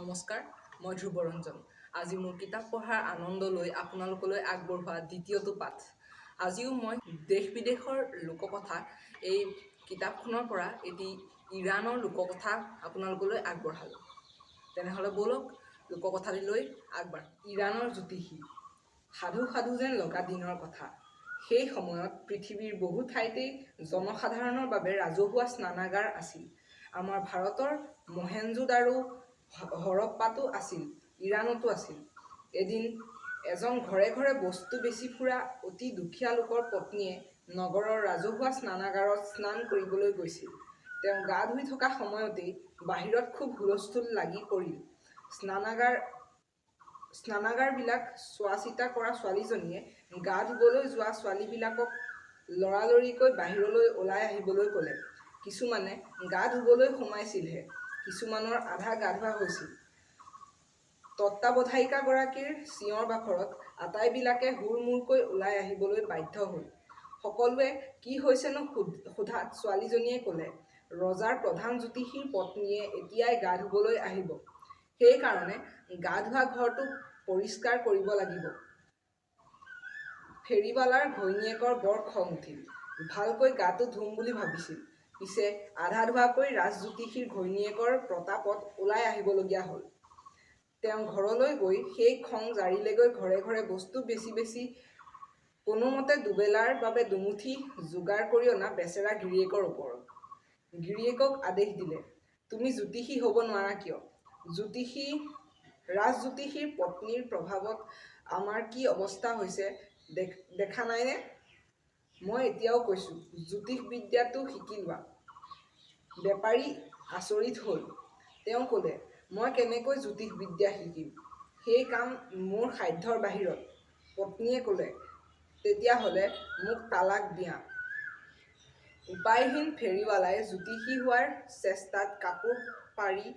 নমস্কাৰ, মই ধ্ৰুৱৰঞ্জন। আজি মোৰ কিতাপ পঢ়াৰ আনন্দ লৈ আপোনালোকলৈ আগবঢ়োৱা দ্বিতীয়টো পাঠ। আজিও মই দেশ বিদেশৰ লোককথা এই কিতাপখনৰ পৰা এটি ইৰাণৰ লোককথা আপোনালোকলৈ আগবঢ়ালোঁ। তেনেহ'লে ব'লক লোককথাটিলৈ আগবাঢ়ো। ইৰাণৰ জ্যোতিষী। সাধু সাধু যেন লগা দিনৰ কথা। সেই সময়ত পৃথিৱীৰ বহু ঠাইতেই জনসাধাৰণৰ বাবে ৰাজহুৱা স্নানাগাৰ আছিল। আমাৰ ভাৰতৰ মহেঞ্জোদাৰো হৰপ্পাতো আছিল, ইৰাণতো আছিল। এদিন এজন ঘৰে ঘৰে বস্তু বেচি ফুৰা অতি দুখীয়া লোকৰ পত্নীয়ে নগৰৰ ৰাজহুৱা স্নানাগাৰত স্নান কৰিবলৈ গৈছিল। তেওঁ গা ধুই থকা সময়তেই বাহিৰত খুব হুলস্থুল লাগি পৰিল। স্নানাগাৰবিলাক চোৱা চিতা কৰা ছোৱালীজনীয়ে গা ধুবলৈ যোৱা ছোৱালীবিলাকক লৰালৰিকৈ বাহিৰলৈ ওলাই আহিবলৈ ক'লে। কিছুমানে গা ধুবলৈ সোমাইছিলহে, কিছুমানৰ আধা গা ধোৱা হৈছিল। তত্ত্বাৱধায়িকাগৰাকীৰ চিঞৰ বাখৰত আটাইবিলাকে হুৰমূৰকৈ ওলাই আহিবলৈ বাধ্য হ'ল। সকলোৱে কি হৈছেনো সোধাত ছোৱালীজনীয়ে ক'লে, ৰজাৰ প্ৰধান জ্যোতিষীৰ পত্নীয়ে এতিয়াই গা ধুবলৈ আহিব। সেইকাৰণে গা ধোৱা ঘৰটো পৰিষ্কাৰ কৰিব লাগিব। ফেৰীৱালাৰ ঘৈণীয়েকৰ বৰ খং উঠিল। ভালকৈ গাটো ধুম বুলি ভাবিছিল, পিছে আধা ধোৱাকৈ ৰাজজ্যোতিষীৰ ঘৈণীয়েকৰ প্ৰতাপত ওলাই আহিবলগীয়া হ'ল। তেওঁ ঘৰলৈ গৈ সেই খং জাৰিলেগৈ ঘৰে ঘৰে বস্তু বেচি বেচি কোনোমতে দুবেলাৰ বাবে দুমুঠি যোগাৰ কৰি অনা বেচেৰা গিৰিয়েকৰ ওপৰত। গিৰিয়েকক আদেশ দিলে, তুমি জ্যোতিষী হ'ব নোৱাৰা কিয়? ৰাজজ্যোতিষীৰ পত্নীৰ প্ৰভাৱত আমাৰ কি অৱস্থা হৈছে দেখা নাইনে? মই এতিয়াও কৈছোঁ, জ্যোতিষ বিদ্যাটো শিকি লোৱা। বেপাৰী আচৰিত হ'ল। তেওঁ ক'লে, মই কেনেকৈ জ্যোতিষ বিদ্যা শিকিম? সেই কাম মোৰ সাধ্যৰ বাহিৰত। পত্নীয়ে ক'লে, তেতিয়াহ'লে মোক তালাক দিয়া। উপায়হীন ফেৰীৱালাই জ্যোতিষী হোৱাৰ চেষ্টাত কাপোৰ পাৰি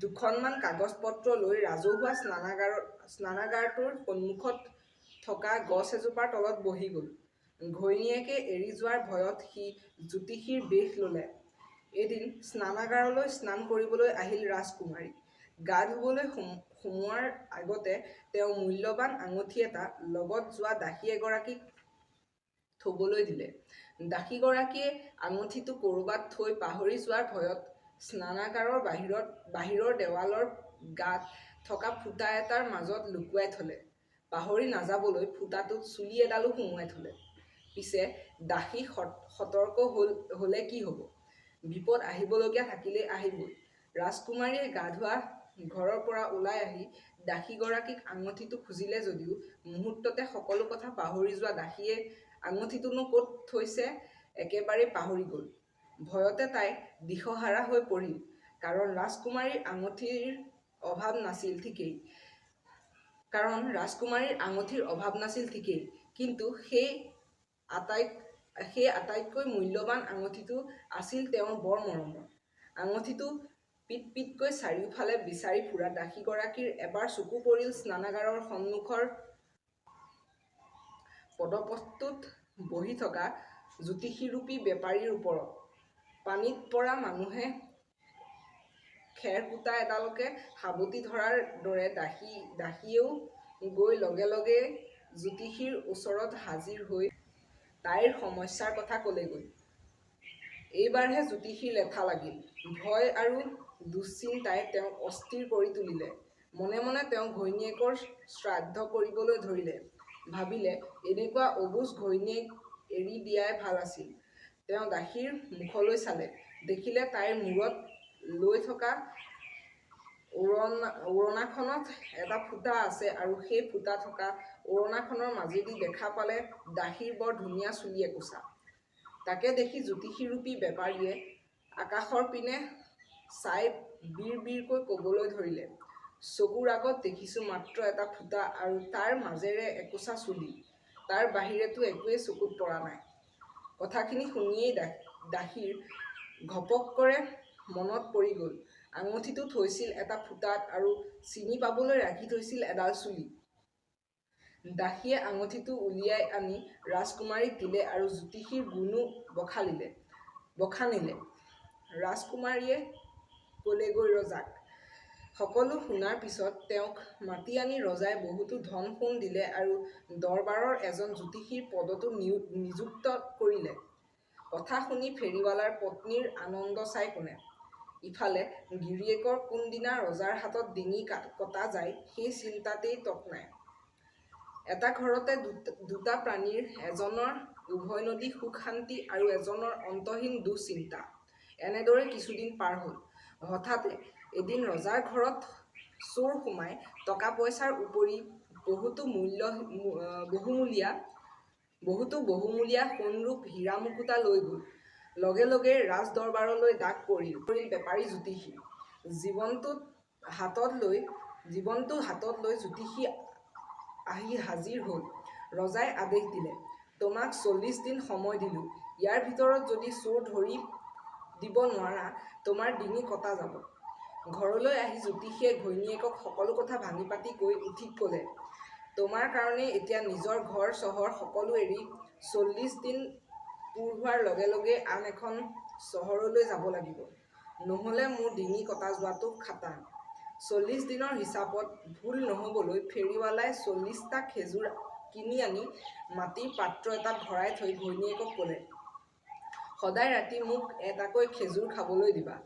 দুখনমান কাগজ পত্ৰ লৈ ৰাজহুৱা স্নানাগাৰটোৰ সন্মুখত থকা গছ এজোপাৰ তলত বহি গ'ল। ঘৈণীয়েকে এৰি যোৱাৰ ভয়ত সি জ্যোতিষীৰ বেশ ল'লে। এদিন স্নানাগাৰলৈ স্নান কৰিবলৈ আহিল ৰাজকুমাৰী। গা ধুবলৈ সোমোৱাৰ আগতে তেওঁ মূল্যৱান আঙঠি এটা লগত যোৱা দাসী এগৰাকীক থ'বলৈ দিলে। দাসীগৰাকীয়ে আঙঠিটো ক'ৰবাত থৈ পাহৰি যোৱাৰ ভয়ত স্নানাগাৰৰ বাহিৰৰ দেৱালৰ গাত থকা ফুটা এটাৰ মাজত লুকুৱাই থ'লে। পাহৰি নাযাবলৈ ফুটাটোত চুলি এডালো সুমুৱাই থ'লে। পিছে দাসী সতৰ্ক হ'লে কি হ'ব? বিপদ আহিবলগীয়া থাকিলেই আহিবই। ৰাজকুমাৰীয়ে গা ধোৱা ঘৰৰ পৰা ওলাই আহি দাসীগৰাকীক আঙঠিটো খুজিলে যদিও মুহূৰ্ততে সকলো কথা পাহৰি যোৱা দাসীয়ে আঙঠিটোনো ক'ত থৈছে একেবাৰেই পাহৰি গ'ল। ভয়তে তাই দিশহাৰা হৈ পৰিল। কাৰণ ৰাজকুমাৰীৰ আঙঠিৰ অভাৱ নাছিল ঠিকেই, কিন্তু সেই আটাইতকৈ মূল্যৱান আঙঠিটো আছিল তেওঁৰ বৰ মৰমৰ। আঙঠিটো পিত পিতকৈ চাৰিওফালে বিচাৰি ফুৰা দাসীগৰাকীৰ এবাৰ চকু পৰিল স্নানাগাৰৰ সন্মুখৰ পদপথটোত বহি থকা জ্যোতিষীৰূপী বেপাৰীৰ ওপৰত। পানীত পৰা মানুহে খেৰকুটা এডালকে সাবটি ধৰাৰ দৰে দাসীয়েও গৈ লগে লগে জ্যোতিষীৰ ওচৰত হাজিৰ হৈ তাইৰ সমস্যাৰ কথা ক'লেগৈ। এইবাৰহে জ্যোতিষীৰ লেঠা লাগিল। ভয় আৰু দুশ্চিন্তাই তেওঁক অস্থিৰ কৰি তুলিলে। মনে মনে তেওঁ ঘৈণীয়েকৰ শ্ৰাদ্ধ কৰিবলৈ ধৰিলে। ভাবিলে, এনেকুৱা অবুজ ঘৈণীয়েক এৰি দিয়াই ভাল আছিল। তেওঁ দাসীৰ মুখলৈ চালে, দেখিলে তাইৰ মূৰত লৈ থকা ওৰণাখনত এটা ফুটা আছে আৰু সেই ফুটা থকা ওৰণাখনৰ মাজেদি দেখা পালে দাসীৰ বৰ ধুনীয়া চুলি একোছা। তাকে দেখি জ্যোতিষীৰূপী বেপাৰীয়ে আকাশৰ পিনে চাই বিৰ বিৰকৈ ক'বলৈ ধৰিলে, চকুৰ আগত দেখিছোঁ মাত্ৰ এটা ফুটা আৰু তাৰ মাজেৰে একোছা চুলি। তাৰ বাহিৰেতো একোৱেই চকুত পৰা নাই। কথাখিনি শুনিয়েই দাসীৰ ঘপকৰে মনত পৰি গ'ল, আঙঠিটো থৈছিল এটা ফুটাত আৰু চিনি পাবলৈ ৰাখি থৈছিল এডাল চুলি। দাসীয়ে আঙঠিটো উলিয়াই আনি ৰাজকুমাৰীক দিলে আৰু জ্যোতিষীৰ গুণো বখানিলে। ৰাজকুমাৰীয়ে ক'লেগৈ ৰজাক, সকলো শুনাৰ পিছত তেওঁক মাতি আনি ৰজাই বহুতো ধন সোণ দিলে আৰু দৰবাৰৰ এজন জ্যোতিষীৰ পদতো নিযুক্ত কৰিলে। কথা শুনি ফেৰিৱালাৰ পত্নীৰ আনন্দ চাই কোনে। ইফালে গিৰিয়েকৰ কোনদিনা ৰজাৰ হাতত ডিঙি কটা যায় সেই চিন্তাতেই তক নাই। এটা ঘৰতে দুটা প্ৰাণীৰ, এজনৰ উভৈনদী সুখ শান্তি আৰু এজনৰ অন্তহীন দুশ্চিন্তা। এনেদৰে কিছুদিন পাৰ হ'ল। হঠাতে এদিন ৰজাৰ ঘৰত চোৰ সোমাই টকা পইচাৰ উপৰি বহুতো বহুমূলীয়া সোণৰূপ হীৰা মুকুতা লৈ গ'ল। লগে লগে ৰাজ দৰবাৰলৈ ডাক পৰিল বেপাৰী জ্যোতিষী। জীৱনটো হাতত লৈ জ্যোতিষী আহি হাজিৰ হ'ল। ৰজাই আদেশ দিলে, তোমাক 40 দিন সময় দিলোঁ। ইয়াৰ ভিতৰত যদি চোৰ ধৰি দিব নোৱাৰা তোমাৰ ডিঙি কটা যাব। ঘৰলৈ আহি জ্যোতিষীয়ে ঘৈণীয়েকক সকলো কথা ভাঙি পাতি কৈ উঠি ক'লে, তোমাৰ কাৰণেই এতিয়া নিজৰ ঘৰ চহৰ সকলো এৰি 40 দিন পূৰ হোৱাৰ লগে লগে আন এখন চহৰলৈ যাব লাগিব। নহ'লে মোৰ ডিঙি কটা যোৱাটো খাটাং। 40 দিনৰ হিচাপত ভুল নহ'বলৈ ফেৰিৱালাই 40টা খেজুৰ কিনি আনি মাটিৰ পাত্ৰ এটাত ভৰাই থৈ ঘৈণীয়েকক ক'লে, সদায় ৰাতি মোক এটাকৈ খেজুৰ খাবলৈ দিবা।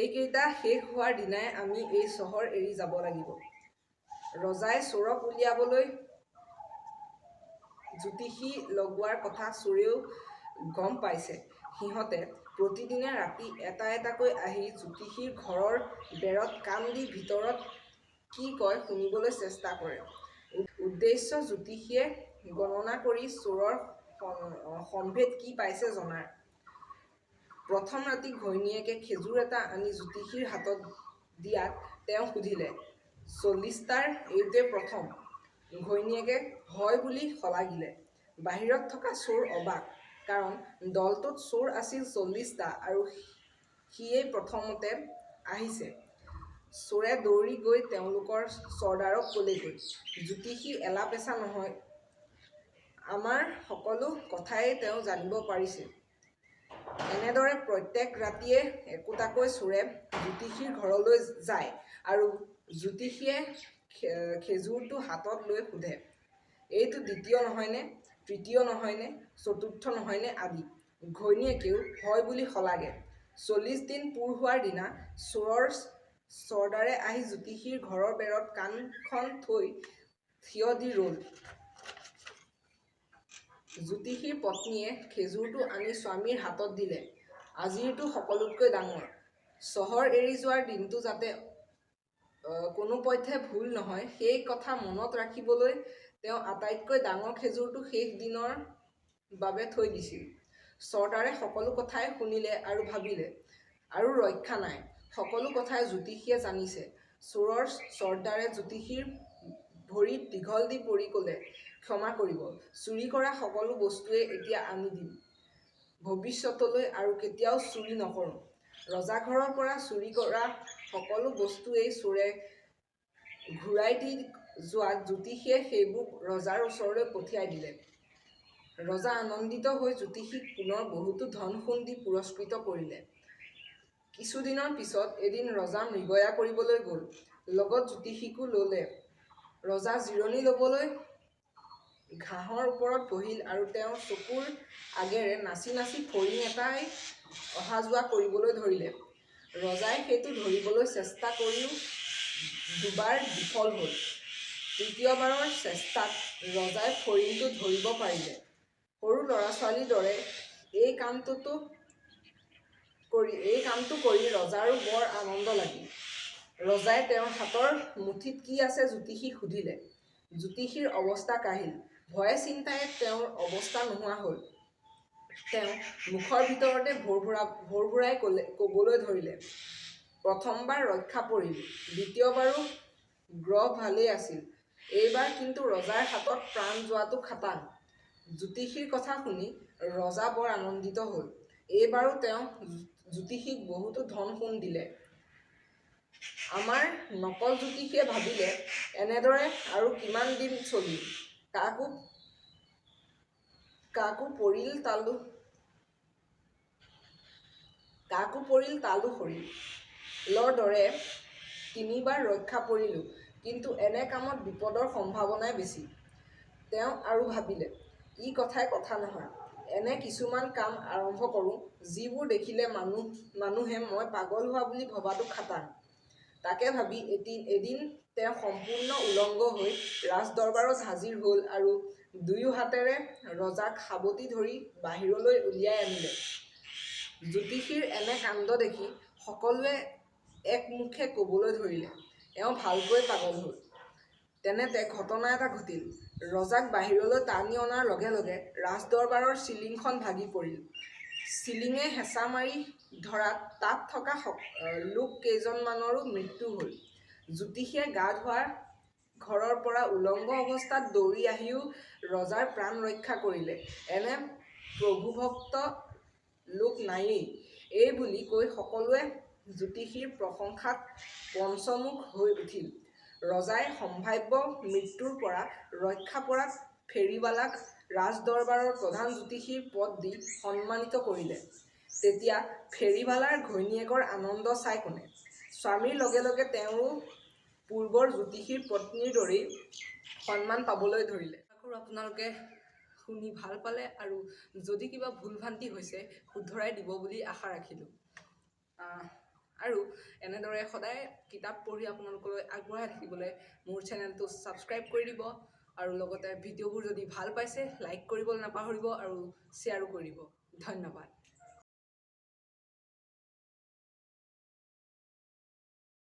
এইকেইটা শেষ হোৱাৰ দিনাই আমি এই চহৰ এৰি যাব লাগিব। ৰজাই চোৰক উলিয়াবলৈ জ্যোতিষী লগোৱাৰ কথা চোৰেও গম পাইছে। সিহঁতে প্ৰতিদিনে ৰাতি এটা এটাকৈ আহি জ্যোতিষীৰ ঘৰৰ বেৰত কাণ দি ভিতৰত কি কয় শুনিবলৈ চেষ্টা কৰে। উদ্দেশ্য জ্যোতিষীয়ে গণনা কৰি চোৰৰ সম্ভেদ কি পাইছে জনাৰ। প্ৰথম ৰাতি ঘৈণীয়েকে খেজুৰ এটা আনি জ্যোতিষীৰ হাতত দিয়াত তেওঁ সুধিলে, 40টাৰ এইটোৱে প্ৰথম? ঘৈণীয়েকে হয় বুলি শলাগিলে। বাহিৰত থকা চোৰ অবাক, কাৰণ দলটোত চোৰ আছিল 40টা আৰু সিয়েই প্ৰথমতে আহিছে। চোৰে দৌৰি গৈ তেওঁলোকৰ চৰ্দাৰক ক'লেগৈ, জ্যোতিষী এলাপেচা নহয়, আমাৰ সকলো কথাই তেওঁ জানিব পাৰিছে। এনেদৰে প্ৰত্যেক ৰাতিয়ে একোটাকৈ চোৰে জ্যোতিষীৰ ঘৰলৈ যায় আৰু জ্যোতিষীয়ে খেজুৰটো হাতত লৈ সোধে, এইটো দ্বিতীয় নহয়নে, তৃতীয় নহয়নে, চতুৰ্থ নহয়নে আদি। ঘৈণীয়েকেও হয় বুলি শলাগে। 40 দিন পূৰ হোৱাৰ দিনা চোৰৰ চৰ্দাৰে আহি জ্যোতিষীৰ ঘৰৰ বেৰত কাণখন থৈ থিয় দি ৰ'ল। জ্যোতিষীৰ পত্নীয়ে খেজুৰটো আনি স্বামীৰ হাতত দিলে। আজিৰটো সকলোতকৈ ডাঙৰ। চহৰ এৰি যোৱাৰ দিনটো যাতে কোনোপধ্যে ভুল নহয় সেই কথা মনত ৰাখিবলৈ তেওঁ আটাইতকৈ ডাঙৰ খেজুৰটো শেষ দিনৰ বাবে থৈ দিছিল। চৰ্দাৰে সকলো কথাই শুনিলে আৰু ভাবিলে, আৰু ৰক্ষা নাই। সকলো কথাই জ্যোতিষীয়ে জানিছে। চোৰৰ চৰ্দাৰে জ্যোতিষীৰ ভৰিত দীঘল দি পৰি ক'লে, ক্ষমা কৰিব, চুৰি কৰা সকলো বস্তুৱেই এতিয়া আনি দিম। ভৱিষ্যতলৈ আৰু কেতিয়াও চুৰি নকৰোঁ। ৰজাঘৰৰ পৰা চুৰি কৰা সকলো বস্তুৱেই চোৰে ঘূৰাই দি যোৱাত জ্যোতিষীয়ে সেইবোৰ ৰজাৰ ওচৰলৈ পঠিয়াই দিলে। ৰজা আনন্দিত হৈ জ্যোতিষীক পুনৰ বহুতো ধন সোণ দি পুৰস্কৃত কৰিলে। কিছুদিনৰ পিছত এদিন ৰজা মৃগয়া কৰিবলৈ গ'ল। লগত জ্যোতিষীকো ল'লে। ৰজা জিৰণি ল'বলৈ ঘাঁহৰ ওপৰত বহিল আৰু তেওঁৰ চকুৰ আগেৰে নাচি নাচি ফৰিং এটাই অহা যোৱা কৰিবলৈ ধৰিলে। ৰজাই সেইটো ধৰিবলৈ চেষ্টা কৰিও দুবাৰ বিফল হ'ল। তৃতীয়বাৰৰ চেষ্টাত ৰজাই ফৰিংটো ধৰিব পাৰিলে। সৰু ল'ৰা-ছোৱালীৰ দৰে এই কামটো কৰি ৰজাৰো বৰ আনন্দ লাগিল। ৰজাই তেওঁৰ হাতৰ মুঠিত কি আছে জ্যোতিষীক সুধিলে। জ্যোতিষীৰ অৱস্থা কাহিল। ভয়ে চিন্তাৰে তেওঁৰ অৱস্থা নোহোৱা হ'ল। তেওঁ মুখৰ ভিতৰতে ভোৰভোৰাই ক'বলৈ ধৰিলে, প্ৰথমবাৰ ৰক্ষা পৰিল, দ্বিতীয়বাৰো গ্ৰহ ভালেই আছিল, এইবাৰ কিন্তু ৰজাৰ হাতত প্ৰাণ যোৱাটো খাটাং। জ্যোতিষীৰ কথা শুনি ৰজা বৰ আনন্দিত হ'ল। এইবাৰো তেওঁ জ্যোতিষীক বহুতো ধন সোণ দিলে। আমাৰ নকল জ্যোতিষীয়ে ভাবিলে, এনেদৰে আৰু কিমান দিন চলিম। কাকো পৰিল তালু সৰিল। লৰ দৰে তিনিবাৰ ৰক্ষা পৰিলোঁ, কিন্তু এনে কামত বিপদৰ সম্ভাৱনাই বেছি। তেওঁ আৰু ভাবিলে, ই কথাই কথা নহয়। এনে কিছুমান কাম আৰম্ভ কৰোঁ, যিবোৰ দেখিলে মানুহে মই পাগল হোৱা বুলি ভবাটো খাটাং। তাকে ভাবি এদিন তেওঁ সম্পূৰ্ণ উলংগ হৈ ৰাজদৰবাৰত হাজিৰ হ'ল আৰু দুয়ো হাতেৰে ৰজাক সাবটি ধৰি বাহিৰলৈ উলিয়াই আনিলে। জ্যোতিষীৰ এনে কাণ্ড দেখি সকলোৱে একমুখে ক'বলৈ ধৰিলে, এওঁ ভালকৈ পাগল হ'ল। তেনেতে ঘটনা এটা ঘটিল। ৰজাক বাহিৰলৈ টানি অনাৰ লগে লগে ৰাজদৰবাৰৰ চিলিংখন ভাগি পৰিল। চিলিঙে হেঁচা মাৰি ধৰাত তাত থকা লোক কেইজনমানৰো মৃত্যু হ'ল। জ্যোতিষীয়ে গা ধোৱাৰ ঘৰৰ পৰা উলংগ অৱস্থাত দৌৰি আহিও ৰজাৰ প্ৰাণ ৰক্ষা কৰিলে। এনে প্ৰভুভক্ত লোক নায়েই। এই বুলি কৈ সকলোৱে জ্যোতিষীৰ প্ৰশংসাত পঞ্চমুখ হৈ উঠিল। ৰজাই সম্ভাৱ্য মৃত্যুৰ পৰা ৰক্ষা পৰাত ফেৰিবালাক ৰাজদৰবাৰৰ প্ৰধান জ্যোতিষীৰ পদ দি সন্মানিত কৰিলে। তেতিয়া ফেৰিবালাৰ ঘৈণীয়েকৰ আনন্দ চাই কোনে? স্বামীৰ লগে লগে তেওঁও পূৰ্বৰ জ্যোতিষীৰ পত্নীৰ দৰেই সন্মান পাবলৈ ধৰিলে। আশা কৰোঁ আপোনালোকে শুনি ভাল পালে আৰু যদি কিবা ভুল ভ্ৰান্তি হৈছে শুধৰাই দিব বুলি আশা ৰাখিলোঁ। আৰু এনেদৰে সদায় কিতাপ পঢ়ি আপোনালোকলৈ আগবঢ়াই থাকিবলৈ মোৰ চেনেলটো ছাবস্ক্ৰাইব কৰি দিব আৰু লগতে ভিডিঅ'বোৰ যদি ভাল পাইছে লাইক কৰিবলৈ নাপাহৰিব আৰু শ্বেয়াৰো কৰিব। ধন্যবাদ।